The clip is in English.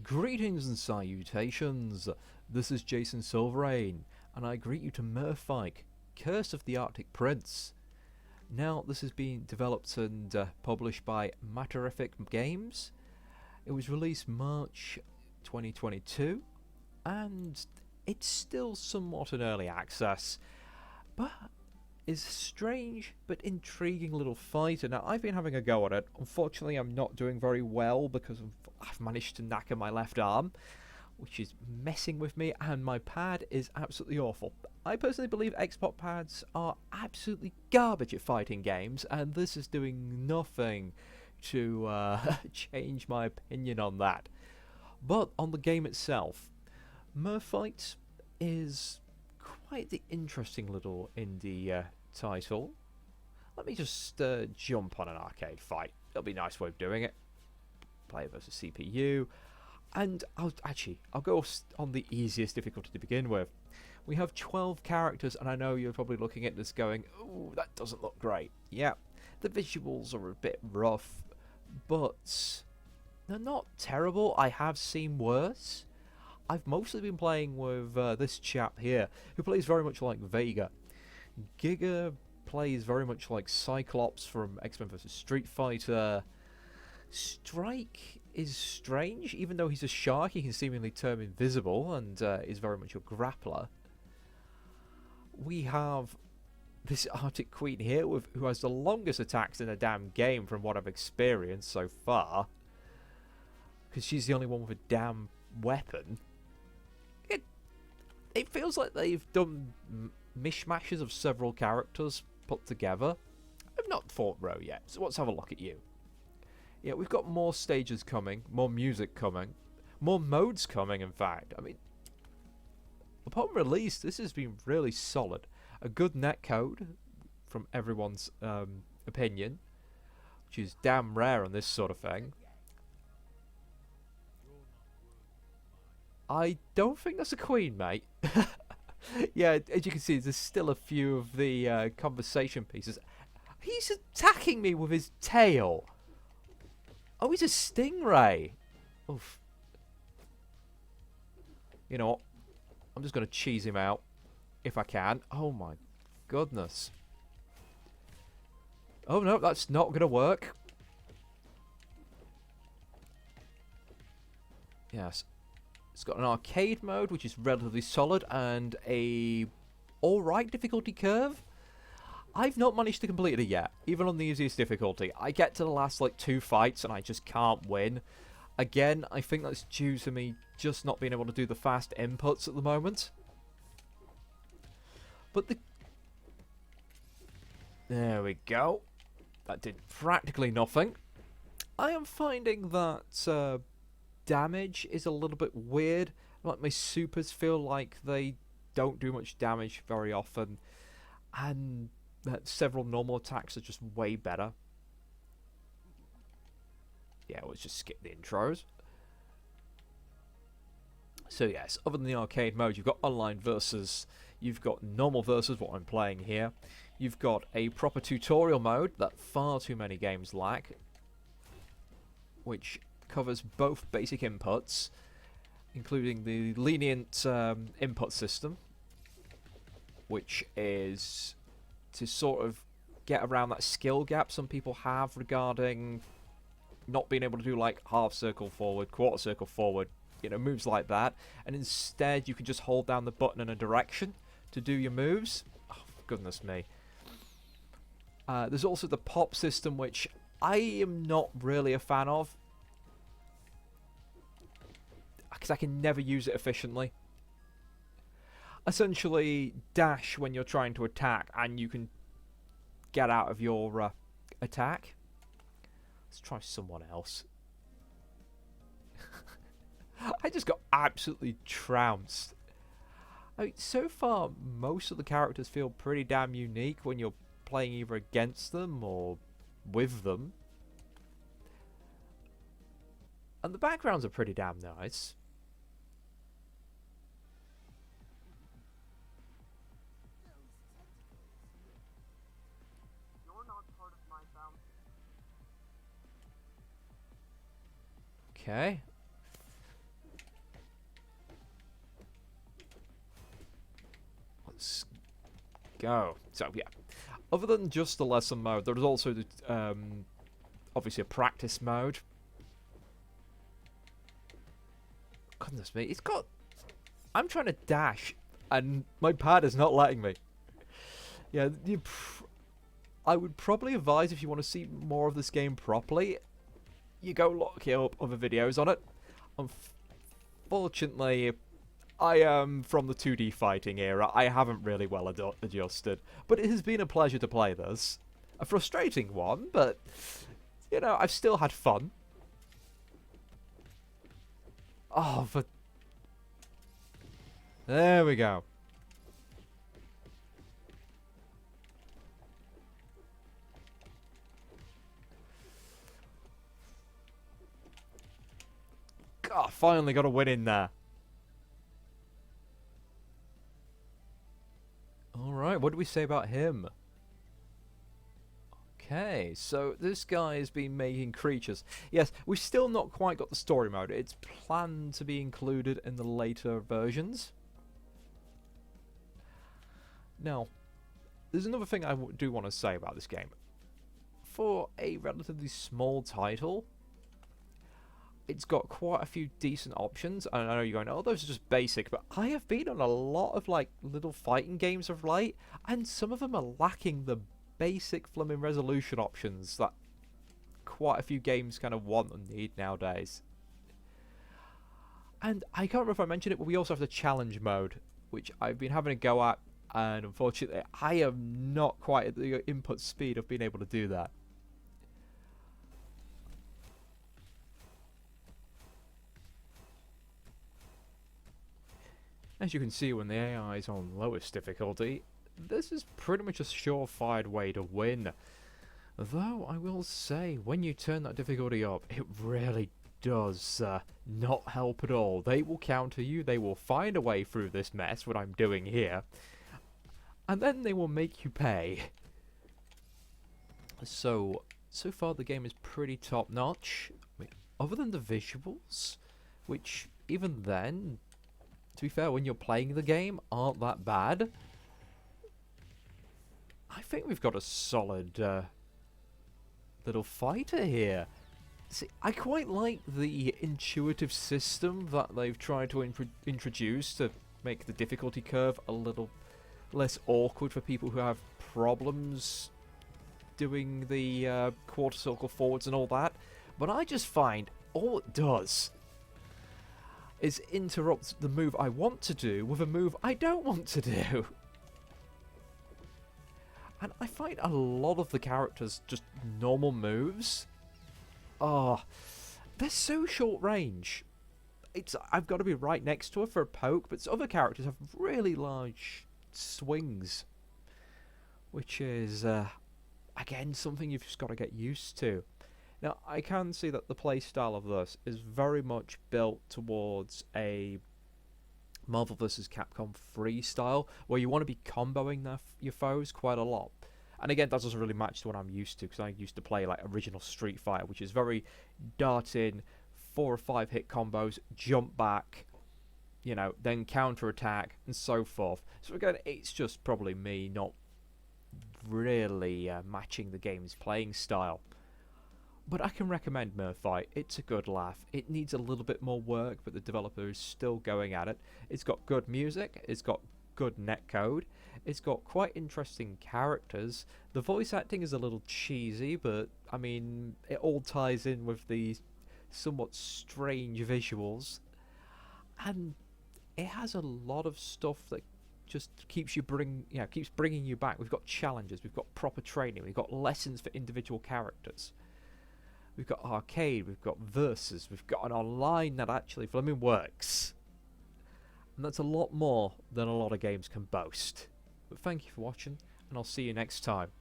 Greetings and salutations, this is Jason Silverain, and I greet you to MerFight, Curse of the Arctic Prince. Now, this is being developed and published by Mattrified Games. It was released March 2022, and it's still somewhat in early access, but is a strange but intriguing little fighter. Now, I've been having a go at it. Unfortunately, I'm not doing very well because I've managed to knacker my left arm, which is messing with me, and my pad is absolutely awful. I personally believe Xbox pads are absolutely garbage at fighting games, and this is doing nothing to change my opinion on that. But on the game itself, MerFight is quite the interesting little indie title. Let me just jump on an arcade fight. It'll be a nice way of doing it. Player versus CPU. And I'll go on the easiest difficulty to begin with. We have 12 characters, and I know you're probably looking at this going, ooh, that doesn't look great. Yeah, the visuals are a bit rough, but they're not terrible. I have seen worse. I've mostly been playing with this chap here, who plays very much like Vega. Giga plays very much like Cyclops from X-Men vs Street Fighter. Strike is strange, even though he's a shark, he can seemingly turn invisible and is very much a grappler. We have this Arctic Queen here, who has the longest attacks in a damn game from what I've experienced so far, because she's the only one with a damn weapon. It feels like they've done mishmashes of several characters put together. I've not fought Ro yet, so let's have a look at you. Yeah, we've got more stages coming, more music coming, more modes coming, in fact. I mean, upon release, this has been really solid. A good netcode, from everyone's opinion, which is damn rare on this sort of thing. I don't think that's a queen, mate. Yeah, as you can see, there's still a few of the conversation pieces. He's attacking me with his tail. Oh, he's a stingray. Oof. You know what? I'm just going to cheese him out if I can. Oh my goodness. Oh no, that's not going to work. Yes. It's got an arcade mode, which is relatively solid, and a alright difficulty curve. I've not managed to complete it yet, even on the easiest difficulty. I get to the last, like, 2 fights, and I just can't win. Again, I think that's due to me just not being able to do the fast inputs at the moment. But there we go. That did practically nothing. I am finding that damage is a little bit weird. Like, my supers feel like they don't do much damage very often, and several normal attacks are just way better. Yeah, let's just skip the intros. So yes, other than the arcade mode, you've got online versus, you've got normal versus, what I'm playing here. You've got a proper tutorial mode that far too many games lack, which covers both basic inputs, including the lenient input system, which is to sort of get around that skill gap some people have regarding not being able to do like half circle forward, quarter circle forward, you know, moves like that, and instead you can just hold down the button in a direction to do your moves. Oh, goodness me. There's also the pop system, which I am not really a fan of, because I can never use it efficiently. Essentially, dash when you're trying to attack, and you can get out of your attack. Let's try someone else. I just got absolutely trounced. I mean, so far, most of the characters feel pretty damn unique when you're playing either against them or with them. And the backgrounds are pretty damn nice. Okay. go. So yeah, other than just the lesson mode, there is also the, obviously a practice mode. Goodness me, it's got... I'm trying to dash, and my pad is not letting me. Yeah, I would probably advise, if you want to see more of this game properly, you go look up other videos on it. Unfortunately, I am from the 2D fighting era. I haven't really well adjusted, but it has been a pleasure to play this. A frustrating one, but, you know, I've still had fun. Oh, but... There we go. God, finally got a win in there. Alright, what do we say about him? Okay, so this guy has been making creatures. Yes, we've still not quite got the story mode. It's planned to be included in the later versions. Now, there's another thing I do want to say about this game. For a relatively small title, it's got quite a few decent options. And I know you're going, oh, those are just basic, but I have been on a lot of like little fighting games of late, and some of them are lacking the basic flimming resolution options that quite a few games kind of want and need nowadays. And I can't remember if I mentioned it, but we also have the challenge mode, which I've been having a go at, and unfortunately I am not quite at the input speed of being able to do that. As you can see, when the AI is on lowest difficulty, this is pretty much a surefire way to win. Though, I will say, when you turn that difficulty up, it really does not help at all. They will counter you, they will find a way through this mess, what I'm doing here, and then they will make you pay. So far the game is pretty top-notch. I mean, other than the visuals, which, even then, to be fair, when you're playing the game, aren't that bad. I think we've got a solid little fighter here. See, I quite like the intuitive system that they've tried to introduce to make the difficulty curve a little less awkward for people who have problems doing the quarter circle forwards and all that. But I just find all it does is interrupt the move I want to do with a move I don't want to do. And I find a lot of the characters just normal moves. Oh, they're so short range. I've got to be right next to her for a poke, but other characters have really large swings, which is again something you've just got to get used to. Now, I can see that the playstyle of this is very much built towards a Marvel vs. Capcom 3 style, where you want to be comboing your foes quite a lot. And again, that doesn't really match to what I'm used to, because I used to play like original Street Fighter, which is very dart in, 4 or 5 hit combos, jump back, you know, then counter attack, and so forth. So again, it's just probably me not really matching the game's playing style. But I can recommend MerFight. It's a good laugh. It needs a little bit more work, but the developer is still going at it. It's got good music. It's got good netcode. It's got quite interesting characters. The voice acting is a little cheesy, but, I mean, it all ties in with the somewhat strange visuals. And it has a lot of stuff that just keeps bringing you back. We've got challenges. We've got proper training. We've got lessons for individual characters. We've got arcade, we've got versus, we've got an online that actually flipping works. And that's a lot more than a lot of games can boast. But thank you for watching, and I'll see you next time.